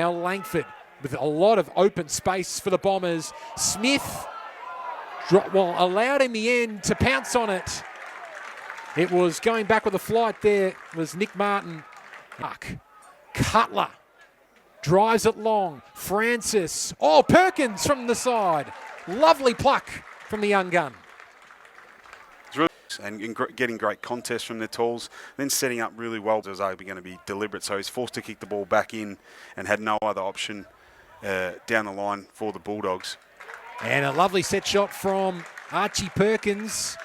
Now Langford with a lot of open space for the Bombers. Smith allowed in the end to pounce on it. It was going back with a flight there, was Nick Martin. Cutler drives it long. Francis. Oh, Perkins from the side. Lovely pluck from the young gun. And getting great contests from their tools, then setting up really well. It was going to be deliberate, so he's forced to kick the ball back in and had no other option down the line for the Bulldogs. And a lovely set shot from Archie Perkins,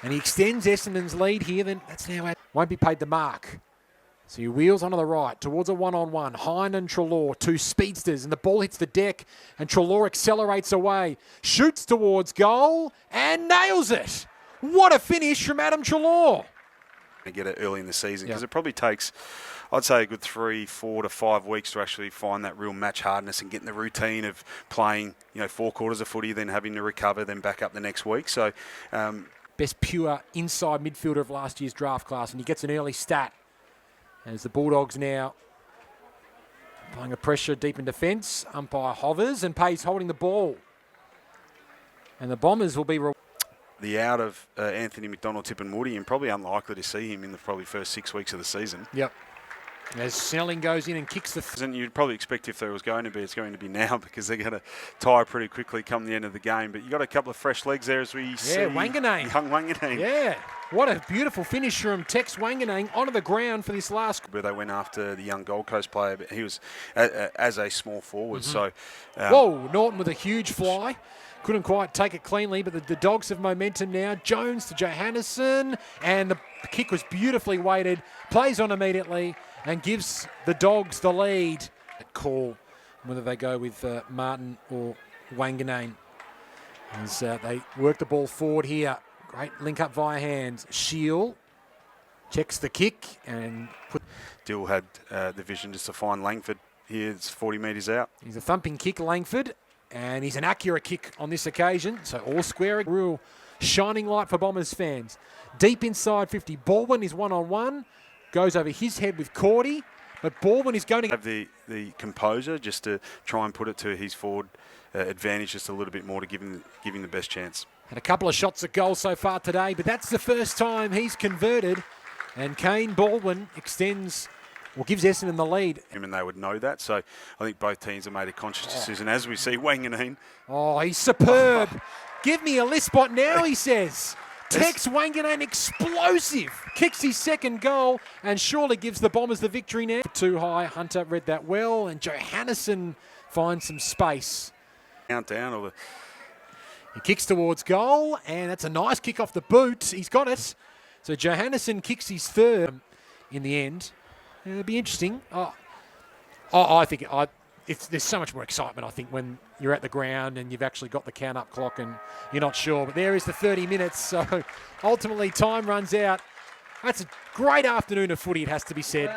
and he extends Essendon's lead here. Then that's now won't be paid the mark. So he wheels onto the right towards a one-on-one. Hine and Treloar, two speedsters, and the ball hits the deck, and Treloar accelerates away, shoots towards goal, and nails it. What a finish from Adam Treloar. Get it early in the season, because it probably takes, I'd say, a good 3, 4 to 5 weeks to actually find that real match hardness and getting the routine of playing, 4 quarters of footy, then having to recover, then back up the next week. So, best pure inside midfielder of last year's draft class, and he gets an early stat. As the Bulldogs now applying a pressure deep in defence, umpire hovers and pays holding the ball, and the Bombers will be. The out of Anthony McDonald-Tipungwuti, and probably unlikely to see him in the probably first 6 weeks of the season. Yep. As Snelling goes in and kicks the... You'd probably expect if there was going to be, it's going to be now, because they're going to tire pretty quickly come the end of the game. But you got a couple of fresh legs there as we see. Wanganeen. Young Wanganeen. Yeah. What a beautiful finish from Tex Wanganeen onto the ground for this last... Where they went after the young Gold Coast player, but he was as a small forward. So, whoa, Norton with a huge fly. Couldn't quite take it cleanly, but the Dogs have momentum now. Jones to Johannesson, and the kick was beautifully weighted. Plays on immediately and gives the Dogs the lead. Call whether they go with Martin or Wanganeen as they work the ball forward here. Great link up via hands. Shield checks the kick and Dill had the vision just to find Langford here. It's 40 metres out. He's a thumping kick, Langford. And he's an accurate kick on this occasion. So all square, real shining light for Bombers fans. Deep inside 50. Baldwin is one-on-one. Goes over his head with Cordy. But Baldwin is going to... have the composure just to try and put it to his forward advantage just a little bit more to give him the best chance. Had a couple of shots at goal so far today, but that's the first time he's converted. And Kane Baldwin extends... gives Essendon the lead. And they would know that. So I think both teams have made a conscious decision. As we see, Wanganeen. Oh, he's superb. Give me a list spot now, he says. Tex Wanganeen, explosive. Kicks his second goal and surely gives the Bombers the victory now. Too high. Hunter read that well. And Johannesson finds some space. Countdown. He kicks towards goal. And that's a nice kick off the boot. He's got it. So Johannesson kicks his third in the end. It'll be interesting. I think there's so much more excitement, I think, when you're at the ground and you've actually got the count-up clock and you're not sure. But there is the 30 minutes, so ultimately time runs out. That's a great afternoon of footy, it has to be said.